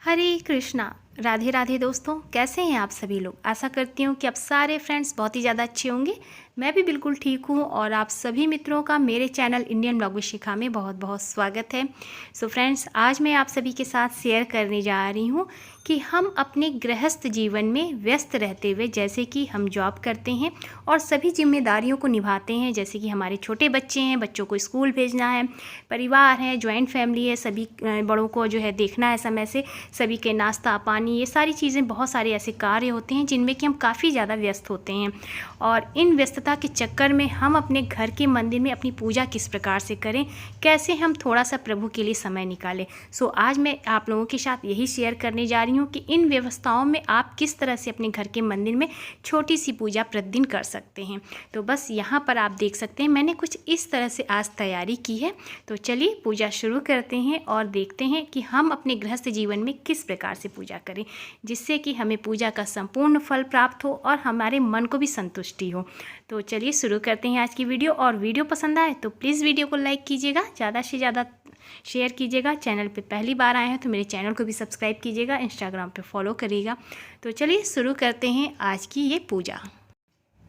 हरे कृष्णा। राधे राधे दोस्तों, कैसे हैं आप सभी लोग। आशा करती हूँ कि आप सारे फ्रेंड्स बहुत ही ज़्यादा अच्छे होंगे। मैं भी बिल्कुल ठीक हूँ और आप सभी मित्रों का मेरे चैनल इंडियन ब्लॉग विद शिखा में बहुत बहुत स्वागत है। सो फ्रेंड्स, आज मैं आप सभी के साथ शेयर करने जा रही हूँ कि हम अपने गृहस्थ जीवन में व्यस्त रहते हुए, जैसे कि हम जॉब करते हैं और सभी जिम्मेदारियों को निभाते हैं, जैसे कि हमारे छोटे बच्चे हैं, बच्चों को स्कूल भेजना है, परिवार है, जॉइंट फैमिली है, सभी बड़ों को जो है देखना है समय से, सभी के नाश्ता पानी, ये सारी चीज़ें, बहुत सारे ऐसे कार्य होते हैं जिनमें कि हम काफ़ी ज़्यादा व्यस्त होते हैं। और इन व्यस्तता के चक्कर में हम अपने घर के मंदिर में अपनी पूजा किस प्रकार से करें, कैसे हम थोड़ा सा प्रभु के लिए समय निकालें। सो आज मैं आप लोगों के साथ यही शेयर करने जा रही हूँ कि इन व्यवस्थाओं में आप किस तरह से अपने घर के मंदिर में छोटी सी पूजा प्रतिदिन कर सकते हैं। तो बस यहाँ पर आप देख सकते हैं, मैंने कुछ इस तरह से आज तैयारी की है। तो चलिए पूजा शुरू करते हैं और देखते हैं कि हम अपने गृहस्थ जीवन में किस प्रकार से पूजा करें, जिससे कि हमें पूजा का संपूर्ण फल प्राप्त हो और हमारे मन को भी संतुष्टि हो। तो चलिए शुरू करते हैं आज की वीडियो। और वीडियो पसंद आए तो प्लीज़ वीडियो को लाइक कीजिएगा, ज़्यादा से ज़्यादा शेयर कीजिएगा। चैनल पे पहली बार आए हैं तो मेरे चैनल को भी सब्सक्राइब कीजिएगा, इंस्टाग्राम पे फॉलो करिएगा। तो चलिए शुरू करते हैं आज की ये पूजा।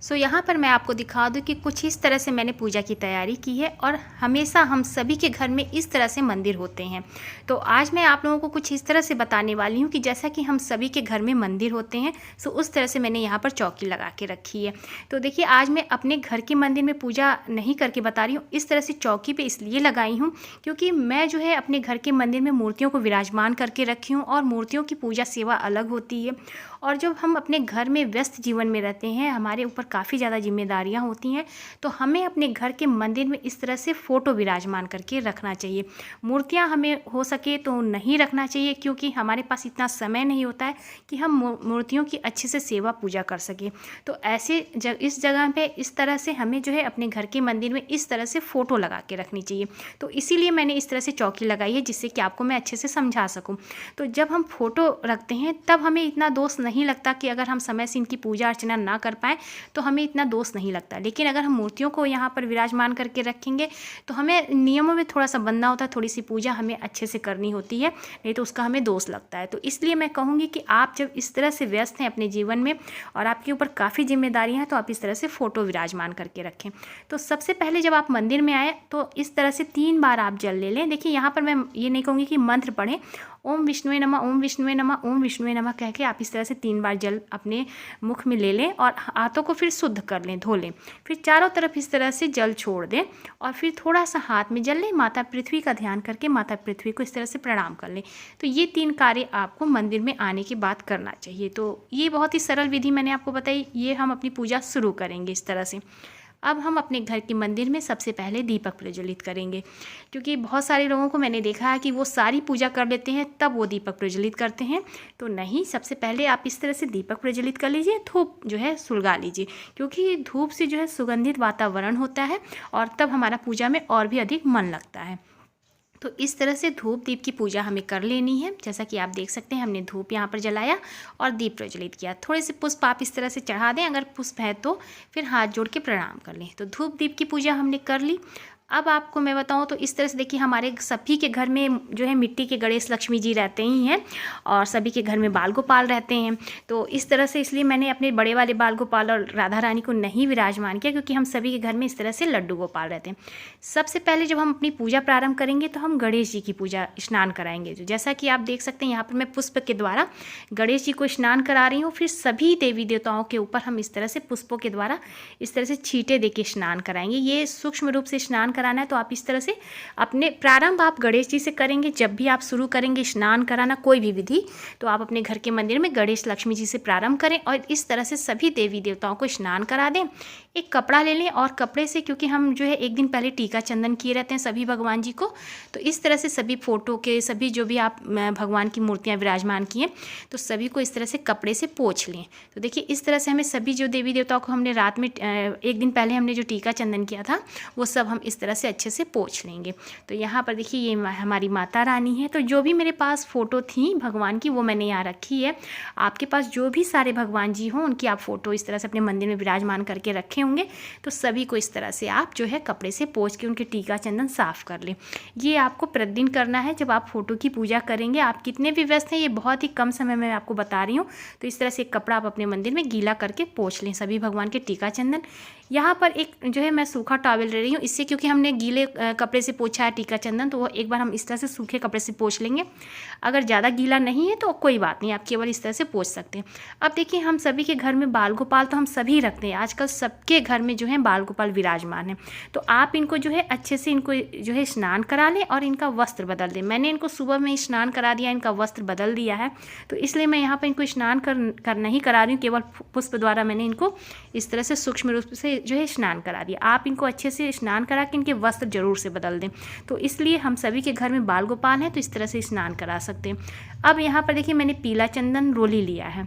सो यहाँ पर मैं आपको दिखा दूँ कि कुछ इस तरह से मैंने पूजा की तैयारी की है और हमेशा हम सभी के घर में इस तरह से मंदिर होते हैं। तो आज मैं आप लोगों को कुछ इस तरह से बताने वाली हूँ कि जैसा कि हम सभी के घर में मंदिर होते हैं, सो उस तरह से मैंने यहाँ पर चौकी लगा के रखी है। तो देखिए, आज मैं अपने घर के मंदिर में पूजा नहीं करके बता रही हूँ, इस तरह से चौकी पर इसलिए लगाई हूँ क्योंकि मैं जो है अपने घर के मंदिर में मूर्तियों को विराजमान करके रखी हूँ और मूर्तियों की पूजा सेवा अलग होती है। और जब हम अपने घर में व्यस्त जीवन में रहते हैं, हमारे ऊपर काफ़ी ज़्यादा जिम्मेदारियां होती हैं, तो हमें अपने घर के मंदिर में इस तरह से फ़ोटो विराजमान करके रखना चाहिए। मूर्तियां हमें हो सके तो नहीं रखना चाहिए, क्योंकि हमारे पास इतना समय नहीं होता है कि हम मूर्तियों की अच्छे से सेवा पूजा कर सकें। तो ऐसे इस जगह पे इस तरह से हमें जो है अपने घर के मंदिर में इस तरह से फ़ोटो लगा के रखनी चाहिए। तो इसीलिए मैंने इस तरह से चौकी लगाई है, जिससे कि आपको मैं अच्छे से समझा सकूँ। तो जब हम फ़ोटो रखते हैं तब हमें इतना दोष नहीं लगता कि अगर हम समय से इनकी पूजा अर्चना ना कर पाएँ तो हमें इतना दोष नहीं लगता। लेकिन अगर हम मूर्तियों को यहाँ पर विराजमान करके रखेंगे तो हमें नियमों में थोड़ा सा बंधना होता है, थोड़ी सी पूजा हमें अच्छे से करनी होती है, नहीं तो उसका हमें दोष लगता है। तो इसलिए मैं कहूँगी कि आप जब इस तरह से व्यस्त हैं अपने जीवन में और आपके ऊपर काफ़ी जिम्मेदारियाँ हैं, तो आप इस तरह से फ़ोटो विराजमान करके रखें। तो सबसे पहले जब आप मंदिर में आए तो इस तरह से 3 बार आप जल ले लें। देखिए, यहाँ पर मैं ये नहीं कहूँगी कि मंत्र पढ़ें, ओम विष्णुवे नमः, ओम विष्णुवे नमः, ओम विष्णुवे नमः कह के आप इस तरह से 3 बार जल अपने मुख में ले लें और हाथों को फिर शुद्ध कर लें, धो लें। फिर चारों तरफ इस तरह से जल छोड़ दें और फिर थोड़ा सा हाथ में जल लें, माता पृथ्वी का ध्यान करके माता पृथ्वी को इस तरह से प्रणाम कर लें। तो ये 3 कार्य आपको मंदिर में आने के बाद करना चाहिए। तो ये बहुत ही सरल विधि मैंने आपको बताई, ये हम अपनी पूजा शुरू करेंगे इस तरह से। अब हम अपने घर के मंदिर में सबसे पहले दीपक प्रज्वलित करेंगे, क्योंकि बहुत सारे लोगों को मैंने देखा है कि वो सारी पूजा कर लेते हैं तब वो दीपक प्रज्वलित करते हैं। तो नहीं, सबसे पहले आप इस तरह से दीपक प्रज्वलित कर लीजिए, धूप जो है सुलगा लीजिए, क्योंकि धूप से जो है सुगंधित वातावरण होता है और तब हमारा पूजा में और भी अधिक मन लगता है। तो इस तरह से धूप दीप की पूजा हमें कर लेनी है। जैसा कि आप देख सकते हैं, हमने धूप यहाँ पर जलाया और दीप प्रज्वलित किया। थोड़े से पुष्प आप इस तरह से चढ़ा दें, अगर पुष्प है तो फिर हाथ जोड़ के प्रणाम कर लें। तो धूप दीप की पूजा हमने कर ली। अब आपको मैं बताऊं तो इस तरह से देखिए, हमारे सभी के घर में जो है मिट्टी के गणेश लक्ष्मी जी रहते ही हैं और सभी के घर में बाल गोपाल रहते हैं। तो इस तरह से इसलिए मैंने अपने बड़े वाले बाल गोपाल और राधा रानी को नहीं विराजमान किया, क्योंकि हम सभी के घर में इस तरह से लड्डू गोपाल रहते हैं। सबसे पहले जब हम अपनी पूजा प्रारंभ करेंगे तो हम गणेश जी की पूजा स्नान कराएंगे। तो जैसा कि आप देख सकते हैं, यहाँ पर मैं पुष्प के द्वारा गणेश जी को स्नान करा रही हूँ। फिर सभी देवी देवताओं के ऊपर हम इस तरह से पुष्पों के द्वारा इस तरह से छींटे दे के स्नान कराएंगे। ये सूक्ष्म रूप से स्नान कराना है, तो आप इस तरह से अपने प्रारंभ आप गणेश जी से करेंगे। जब भी आप शुरू करेंगे स्नान कराना कोई भी विधि, तो आप अपने घर के मंदिर में गणेश लक्ष्मी जी से प्रारंभ करें और इस तरह से सभी देवी देवताओं को स्नान करा दें। एक कपड़ा ले लें और कपड़े से, क्योंकि हम जो है एक दिन पहले टीका चंदन किए रहते हैं सभी भगवान जी को, तो इस तरह से सभी फोटो के सभी जो भी आप भगवान की मूर्तियाँ विराजमान किए, तो सभी को इस तरह से कपड़े से पोंछ लें। तो देखिए, इस तरह से हमें सभी जो देवी देवताओं को हमने रात में एक दिन पहले हमने जो टीका चंदन किया था, वो सब हम इस तरह तरह से अच्छे से पोंछ लेंगे। तो यहाँ पर देखिए ये हमारी माता रानी है। तो जो भी मेरे पास फ़ोटो थी भगवान की वो मैंने यहाँ रखी है। आपके पास जो भी सारे भगवान जी हों उनकी आप फ़ोटो इस तरह से अपने मंदिर में विराजमान करके रखे होंगे तो सभी को इस तरह से आप जो है कपड़े से पोंछ के उनके टीका चंदन साफ़ कर लें। ये आपको प्रतिदिन करना है जब आप फ़ोटो की पूजा करेंगे। आप कितने भी व्यस्त हैं, ये बहुत ही कम समय में आपको बता रही हूँ। तो इस तरह से एक कपड़ा आप अपने मंदिर में गीला करके पोंछ लें सभी भगवान के टीका चंदन। यहाँ पर एक जो है मैं सूखा टॉवल ले रही हूँ, इससे क्योंकि हमने गीले कपड़े से पोंछा है टीका चंदन तो वो एक बार हम इस तरह से सूखे कपड़े से पोंछ लेंगे। अगर ज़्यादा गीला नहीं है तो कोई बात नहीं, आप केवल इस तरह से पोंछ सकते हैं। अब देखिए हम सभी के घर में बाल गोपाल तो हम सभी रखते हैं, आजकल सबके घर में जो है बाल गोपाल विराजमान है। तो आप इनको जो है अच्छे से इनको जो है स्नान करा लें और इनका वस्त्र बदल दें। मैंने इनको सुबह में स्नान करा दिया, इनका वस्त्र बदल दिया है, तो इसलिए मैं यहाँ पर इनको स्नान कर नहीं करा रही हूँ, केवल पुष्प द्वारा मैंने इनको इस तरह से सूक्ष्म रूप से जो है स्नान करा दिया। आप इनको अच्छे से स्नान करा के इनके वस्त्र जरूर से बदल दें। तो इसलिए हम सभी के घर में बाल गोपाल हैं तो इस तरह से स्नान करा सकते हैं। अब यहाँ पर देखिए मैंने पीला चंदन रोली लिया है।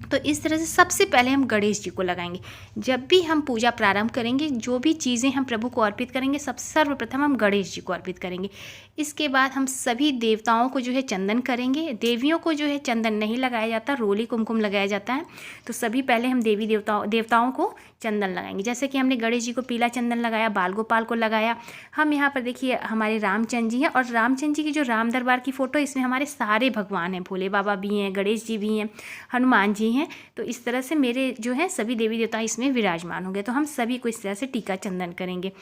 तो इस तरह से सबसे पहले हम गणेश जी को लगाएंगे। जब भी हम पूजा प्रारंभ करेंगे, जो भी चीज़ें हम प्रभु को अर्पित करेंगे सब सर्वप्रथम हम गणेश जी को अर्पित करेंगे। इसके बाद हम सभी देवताओं को जो है चंदन करेंगे। देवियों को जो है चंदन नहीं लगाया जाता, रोली कुमकुम लगाया जाता है। तो सभी पहले हम देवी देवताओं को चंदन लगाएंगे। जैसे कि हमने गणेश जी को पीला चंदन लगाया, बाल गोपाल को लगाया। हम यहाँ पर देखिए हमारे रामचंद्र जी हैं और रामचंद्र जी की जो राम दरबार की फ़ोटो, इसमें हमारे सारे भगवान हैं, भोले बाबा भी हैं, गणेश जी भी हैं, हनुमान जी हैं। तो इस तरह से मेरे जो है सभी देवी देवता इसमें विराजमान होंगे। तो हम सभी को इस तरह से टीका चंदन करेंगे।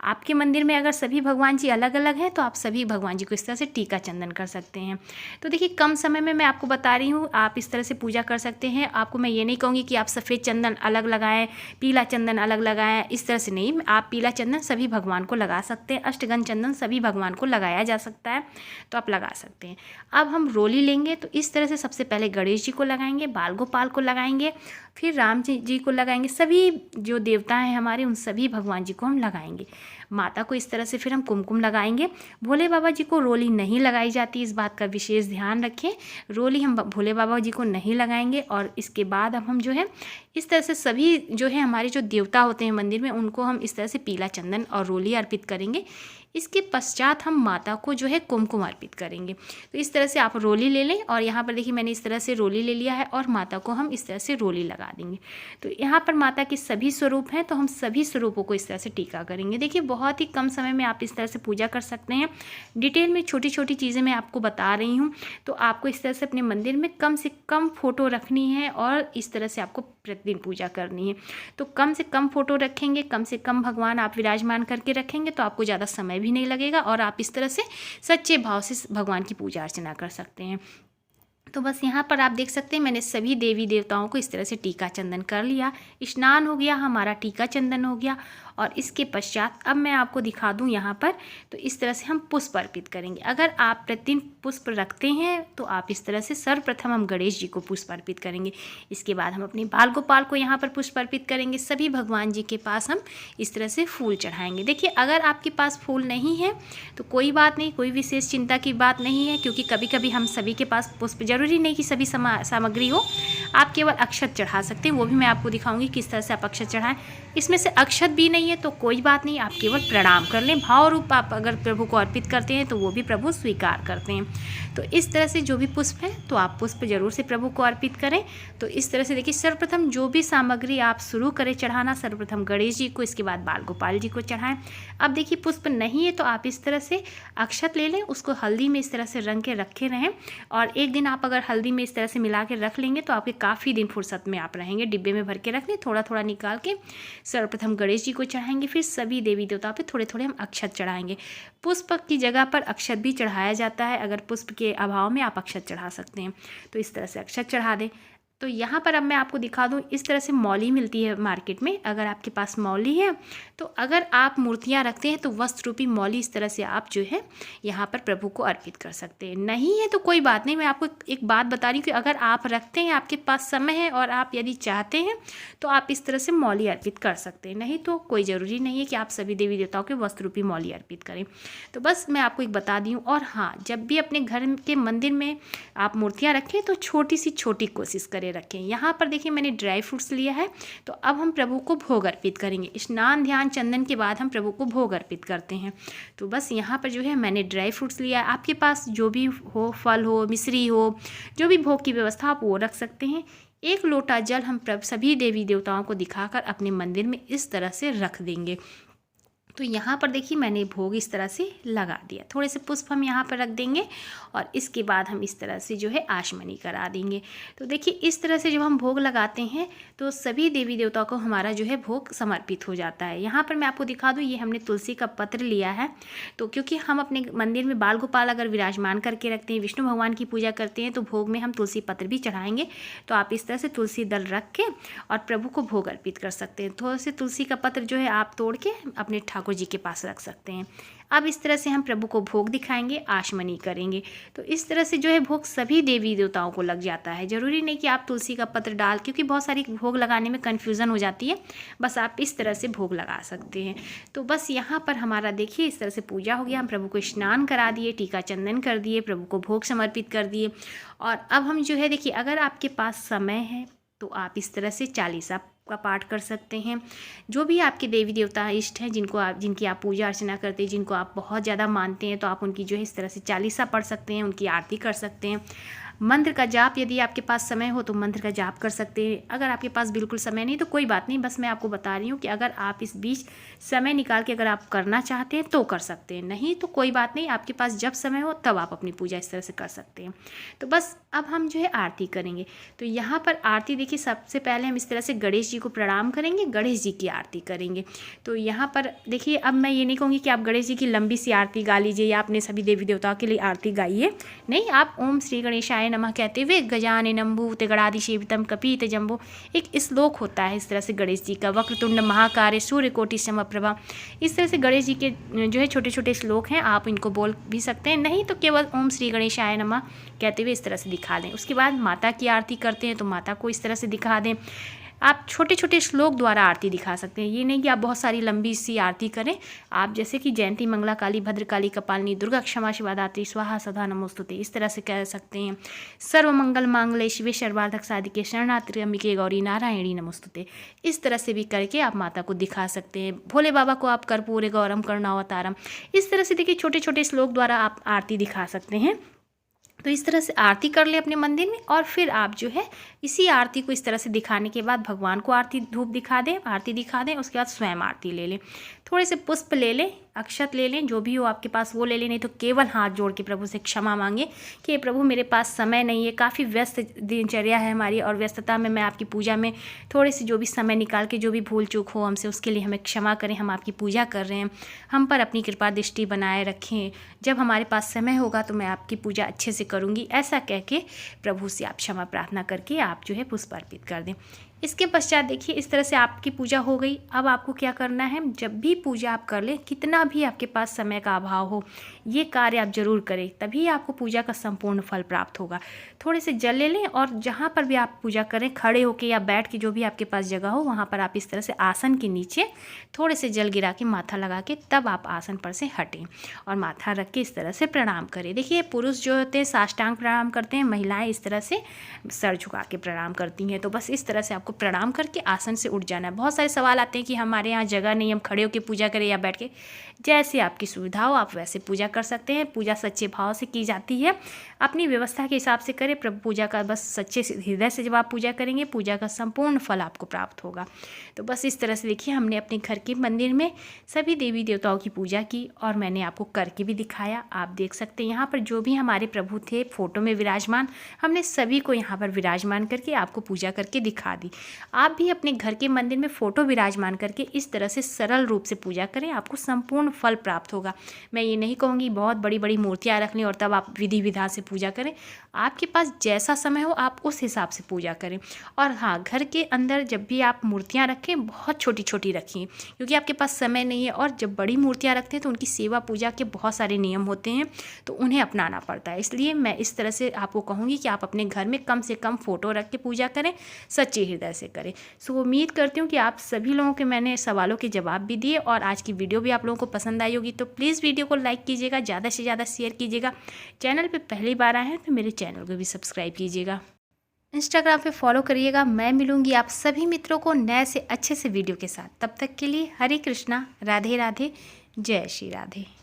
आपके मंदिर में अगर सभी भगवान जी अलग अलग हैं तो आप सभी भगवान जी को इस तरह से टीका चंदन कर सकते हैं। तो देखिए कम समय में मैं आपको बता रही हूँ, आप इस तरह से पूजा कर सकते हैं। आपको मैं ये नहीं कहूँगी कि आप सफ़ेद चंदन अलग लगाएं, पीला चंदन अलग लगाएं, इस तरह से नहीं। आप पीला चंदन सभी भगवान को लगा सकते हैं, अष्टगंध चंदन सभी भगवान को लगाया जा सकता है, तो आप लगा सकते हैं। अब हम रोली लेंगे तो इस तरह से सबसे पहले गणेश जी को लगाएंगे, बाल गोपाल को लगाएंगे, फिर राम जी को लगाएंगे। सभी जो देवता हैं हमारे उन सभी भगवान जी को हम लगाएंगे। माता को इस तरह से फिर हम कुमकुम लगाएंगे। भोले बाबा जी को रोली नहीं लगाई जाती, इस बात का विशेष ध्यान रखें। रोली हम भोले बाबा जी को नहीं लगाएंगे। और इसके बाद अब हम जो है इस तरह से सभी जो है हमारे जो देवता होते हैं मंदिर में उनको हम इस तरह से पीला चंदन और रोली अर्पित करेंगे। इसके पश्चात हम माता को जो है कुमकुम अर्पित करेंगे। तो इस तरह से आप रोली ले लें और यहाँ पर देखिए मैंने इस तरह से रोली ले लिया है और माता को हम इस तरह से रोली लगा देंगे। तो यहाँ पर माता के सभी स्वरूप हैं तो हम सभी स्वरूपों को इस तरह से टीका करेंगे। देखिए बहुत ही कम समय में आप इस तरह से पूजा कर सकते हैं। डिटेल में छोटी छोटी चीज़ें मैं आपको बता रही हूँ। तो आपको इस तरह से अपने मंदिर में कम से कम फ़ोटो रखनी है और इस तरह से आपको प्रतिदिन पूजा करनी है। तो कम से कम फ़ोटो रखेंगे, कम से कम भगवान आप विराजमान करके रखेंगे तो आपको ज़्यादा समय भी नहीं लगेगा और आप इस तरह से सच्चे भाव से भगवान की पूजा अर्चना कर सकते हैं। तो बस यहाँ पर आप देख सकते हैं मैंने सभी देवी देवताओं को इस तरह से टीका चंदन कर लिया। स्नान हो गया, हमारा टीका चंदन हो गया। और इसके पश्चात अब मैं आपको दिखा दूँ यहाँ पर, तो इस तरह से हम पुष्प अर्पित करेंगे। अगर आप प्रतिदिन पुष्प रखते हैं तो आप इस तरह से सर्वप्रथम हम गणेश जी को पुष्प अर्पित करेंगे। इसके बाद हम अपने बाल गोपाल को यहाँ पर पुष्प अर्पित करेंगे। सभी भगवान जी के पास हम इस तरह से फूल चढ़ाएंगे। देखिए अगर आपके पास फूल नहीं है तो कोई बात नहीं, कोई विशेष चिंता की बात नहीं है, क्योंकि कभी कभी हम सभी के पास पुष्प, जरूरी नहीं कि सभी सामग्री हो, आप केवल अक्षत चढ़ा सकते हैं। वो भी मैं आपको दिखाऊंगी किस तरह से आप अक्षत चढ़ाएं। इसमें से अक्षत भी नहीं है तो कोई बात नहीं, आप केवल प्रणाम कर लें। भाव रूप आप अगर प्रभु को अर्पित करते हैं तो वो भी प्रभु स्वीकार करते हैं। तो इस तरह से जो भी पुष्प है तो आप पुष्प जरूर से प्रभु को अर्पित करें। तो इस तरह से देखिए सर्वप्रथम जो भी सामग्री आप शुरू करें चढ़ाना, सर्वप्रथम गणेश जी को, इसके बाद बाल गोपाल जी को चढ़ाएं। अब देखिए पुष्प नहीं है तो आप इस तरह से अक्षत ले लें, उसको हल्दी में इस तरह से रंग के रखे रहें। और एक दिन आप अगर हल्दी में इस तरह से मिला के रख लेंगे तो आपके काफ़ी दिन फुर्सत में आप रहेंगे। डिब्बे में भर के रख लें, थोड़ा थोड़ा निकाल के सर्वप्रथम गणेश जी को चढ़ाएंगे, फिर सभी देवी देवताओं पे थोड़े थोड़े हम अक्षत चढ़ाएंगे। पुष्प की जगह पर अक्षत भी चढ़ाया जाता है, अगर पुष्प के अभाव में आप अक्षत चढ़ा सकते हैं। तो इस तरह से अक्षत चढ़ा दें। तो यहाँ पर अब मैं आपको दिखा दूँ, इस तरह से मौली मिलती है मार्केट में। अगर आपके पास मौली है तो अगर आप मूर्तियाँ रखते हैं तो वस्त्र रूपी मौली इस तरह से आप जो है यहाँ पर प्रभु को अर्पित कर सकते हैं। नहीं है तो कोई बात नहीं, मैं आपको एक बात बता रही हूँ कि अगर आप रखते हैं, आपके पास समय है और आप यदि चाहते हैं तो आप इस तरह से मौली अर्पित कर सकते हैं। नहीं तो कोई ज़रूरी नहीं है कि आप सभी देवी देवताओं के वस्त्र रूपी मौली अर्पित करें। तो बस मैं आपको एक बता दी हूँ। और हाँ, जब भी अपने घर के मंदिर में आप मूर्तियाँ रखें तो छोटी सी छोटी कोशिश करें। करे रखें। यहाँ पर देखिए मैंने ड्राई फ्रूट्स लिया है, तो अब हम प्रभु को भोग अर्पित करेंगे। स्नान ध्यान चंदन के बाद हम प्रभु को भोग अर्पित करते हैं। तो बस यहाँ पर जो है मैंने ड्राई फ्रूट्स लिया है। आपके पास जो भी हो, फल हो, मिश्री हो, जो भी भोग की व्यवस्था आप वो रख सकते हैं। 1 लोटा जल हम सभी देवी देवताओं को दिखाकर अपने मंदिर में इस तरह से रख देंगे। तो यहाँ पर देखिए मैंने भोग इस तरह से लगा दिया। थोड़े से पुष्प हम यहाँ पर रख देंगे और इसके बाद हम इस तरह से जो है आचमनी करा देंगे। तो देखिए इस तरह से जब हम भोग लगाते हैं तो सभी देवी देवताओं को हमारा जो है भोग समर्पित हो जाता है। यहाँ पर मैं आपको दिखा दूँ, ये हमने तुलसी का पत्र लिया है। तो क्योंकि हम अपने मंदिर में बाल गोपाल अगर विराजमान करके रखते हैं, विष्णु भगवान की पूजा करते हैं, तो भोग में हम तुलसी पत्र भी चढ़ाएंगे। तो आप इस तरह से तुलसी दल रख के और प्रभु को भोग अर्पित कर सकते हैं। थोड़ा से तुलसी का पत्र जो है आप तोड़ के अपने ठाकुर जी के पास रख सकते हैं। अब इस तरह से हम प्रभु को भोग दिखाएंगे, आचमनी करेंगे। तो इस तरह से जो है भोग सभी देवी देवताओं को लग जाता है। ज़रूरी नहीं कि आप तुलसी का पत्र डाल, क्योंकि बहुत सारी भोग लगाने में कन्फ्यूज़न हो जाती है। बस आप इस तरह से भोग लगा सकते हैं। तो बस यहाँ पर हमारा देखिए इस तरह से पूजा हो गया। हम प्रभु को स्नान करा दिए, टीका चंदन कर दिए, प्रभु को भोग समर्पित कर दिए। और अब हम जो है देखिए, अगर आपके पास समय है तो आप इस तरह से चालीसा का पाठ कर सकते हैं। जो भी आपके देवी देवता इष्ट हैं, जिनकी आप पूजा अर्चना करते हैं, जिनको आप बहुत ज़्यादा मानते हैं, तो आप उनकी जो है इस तरह से चालीसा पढ़ सकते हैं, उनकी आरती कर सकते हैं। मंत्र का जाप, यदि आपके पास समय हो तो मंत्र का जाप कर सकते हैं। अगर आपके पास बिल्कुल समय नहीं तो कोई बात नहीं, बस मैं आपको बता रही हूँ कि अगर आप इस बीच समय निकाल के अगर आप करना चाहते हैं तो कर सकते हैं, नहीं तो कोई बात नहीं। आपके पास जब समय हो तब आप अपनी पूजा इस तरह से कर सकते हैं। तो बस अब हम जो है आरती करेंगे। तो यहाँ पर आरती देखिए, सबसे पहले हम इस तरह से गणेश जी को प्रणाम करेंगे, गणेश जी की आरती करेंगे। तो यहाँ पर देखिए, अब मैं ये नहीं कहूँगी कि आप गणेश जी की लंबी सी आरती गा लीजिए या अपने सभी देवी देवताओं के लिए आरती गाइए, नहीं। आप ओम श्री गणेशाय नमः कहते हुए गजाननं भूतगणाधिसेवितं कपितजम्बो, एक श्लोक होता है इस तरह से गणेश जी का, वक्रतुंड महाकाय सूर्यकोटि समप्रभा। इस तरह से गणेश जी के जो है छोटे छोटे श्लोक हैं, आप इनको बोल भी सकते हैं, नहीं तो केवल ओम श्री गणेशाय नमः कहते हुए इस तरह से दिखा दें। उसके बाद माता की आरती करते हैं तो माता को इस तरह से दिखा दें। आप छोटे छोटे श्लोक द्वारा आरती दिखा सकते हैं, ये नहीं कि आप बहुत सारी लंबी सी आरती करें। आप जैसे कि जयंती मंगला काली भद्रकाली कपालिनी दुर्गा क्षमा शिवा दात्री स्वाहा सदा नमोस्तुते इस तरह से कह सकते हैं। सर्व मंगल मांगल्ये शिवे सर्वार्थक साधिके शरणागति अंबिके गौरी नारायणी नमोस्तुते, इस तरह से भी करके आप माता को दिखा सकते हैं। भोले बाबा को आप कर्पूरे गौरम करुणावतारम, इस तरह से देखिए छोटे छोटे श्लोक द्वारा आप आरती दिखा सकते हैं। तो इस तरह से आरती कर ले अपने मंदिर में, और फिर आप जो है इसी आरती को इस तरह से दिखाने के बाद भगवान को आरती धूप दिखा दें, आरती दिखा दें। उसके बाद स्वयं आरती ले लें, थोड़े से पुष्प ले लें, अक्षत ले लें, जो भी हो आपके पास वो ले लें। नहीं तो केवल हाथ जोड़ के प्रभु से क्षमा मांगे कि प्रभु मेरे पास समय नहीं है, काफ़ी व्यस्त दिनचर्या है हमारी, और व्यस्तता में मैं आपकी पूजा में थोड़े से जो भी समय निकाल के जो भी भूल चूक हो हमसे, उसके लिए हमें क्षमा करें। हम आपकी पूजा कर रहे हैं, हम पर अपनी कृपा दृष्टि बनाए रखें। जब हमारे पास समय होगा तो मैं आपकी पूजा अच्छे से करूँगी, ऐसा कह के प्रभु से आप क्षमा प्रार्थना करके आप जो है पुष्प अर्पित कर दें। इसके पश्चात देखिए इस तरह से आपकी पूजा हो गई। अब आपको क्या करना है, जब भी पूजा आप कर लें, कितना भी आपके पास समय का अभाव हो, ये कार्य आप जरूर करें, तभी आपको पूजा का संपूर्ण फल प्राप्त होगा। थोड़े से जल ले लें और जहाँ पर भी आप पूजा करें, खड़े होकर या बैठ के, जो भी आपके पास जगह हो, वहाँ पर आप इस तरह से आसन के नीचे थोड़े से जल गिरा के माथा लगा के तब आप आसन पर से हटें और माथा रख के इस तरह से प्रणाम करें। देखिए पुरुष जो होते हैं साष्टांग प्रणाम करते हैं, महिलाएं इस तरह से सर झुका के प्रणाम करती हैं। तो बस इस तरह से आपको प्रणाम करके आसन से उठ जाना है। बहुत सारे सवाल आते हैं कि हमारे यहाँ जगह नहीं, हम खड़े होकर पूजा करें या बैठ के। जैसे आपकी सुविधा हो आप वैसे पूजा कर सकते हैं। पूजा सच्चे भाव से की जाती है, अपनी व्यवस्था के हिसाब से करें। प्रभु पूजा का बस सच्चे हृदय से जब आप पूजा करेंगे, पूजा का संपूर्ण फल आपको प्राप्त होगा। तो बस इस तरह से देखिए हमने अपने घर के मंदिर में सभी देवी देवताओं की पूजा की और मैंने आपको करके भी दिखाया। आप देख सकते हैं यहाँ पर जो भी हमारे प्रभु थे फोटो में विराजमान, हमने सभी को यहाँ पर विराजमान करके आपको पूजा करके दिखा दी। आप भी अपने घर के मंदिर में फ़ोटो विराजमान करके इस तरह से सरल रूप से पूजा करें, आपको संपूर्ण फल प्राप्त होगा। मैं ये नहीं कहूँगी बहुत बड़ी बड़ी मूर्तियाँ रख लें और तब आप विधि विधान से पूजा करें। आपके पास जैसा समय हो आप उस हिसाब से पूजा करें। और हाँ, घर के अंदर जब भी आप मूर्तियाँ रखें बहुत छोटी छोटी रखिए, क्योंकि आपके पास समय नहीं है। और जब बड़ी मूर्तियाँ रखते हैं तो उनकी सेवा पूजा के बहुत सारे नियम होते हैं, तो उन्हें अपनाना पड़ता है। इसलिए मैं इस तरह से आपको कहूँगी कि आप अपने घर में कम से कम फ़ोटो रख के पूजा करें, सच्चे हृदय से करें। सो उम्मीद करती हूँ कि आप सभी लोगों के मैंने सवालों के जवाब भी दिए और आज की वीडियो भी आप लोगों को पसंद आई होगी। तो प्लीज़ वीडियो को लाइक कीजिएगा, ज़्यादा से ज़्यादा शेयर कीजिएगा। चैनल पे पहली बार आए हैं तो मेरे चैनल को भी सब्सक्राइब कीजिएगा। इंस्टाग्राम पे फॉलो करिएगा। मैं मिलूँगी आप सभी मित्रों को नए से अच्छे से वीडियो के साथ। तब तक के लिए हरे कृष्णा, राधे राधे, जय श्री राधे।